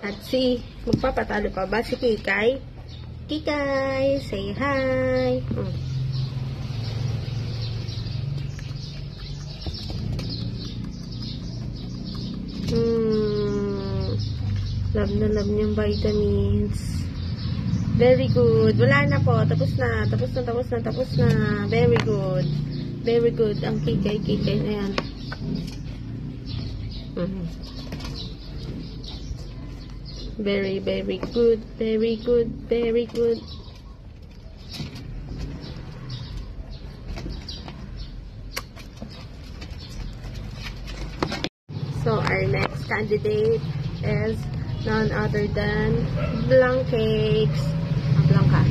At si, magpapatalo pa ba si Kikay? Kikay, say hi. Love na love niyang vitamins. Very good. Wala na po. Tapos na. Very good. Very good. Ang Kikay na yan. Very, very good. Very good. Very good. So, our next candidate is none other than Blanc Cakes. Blanca.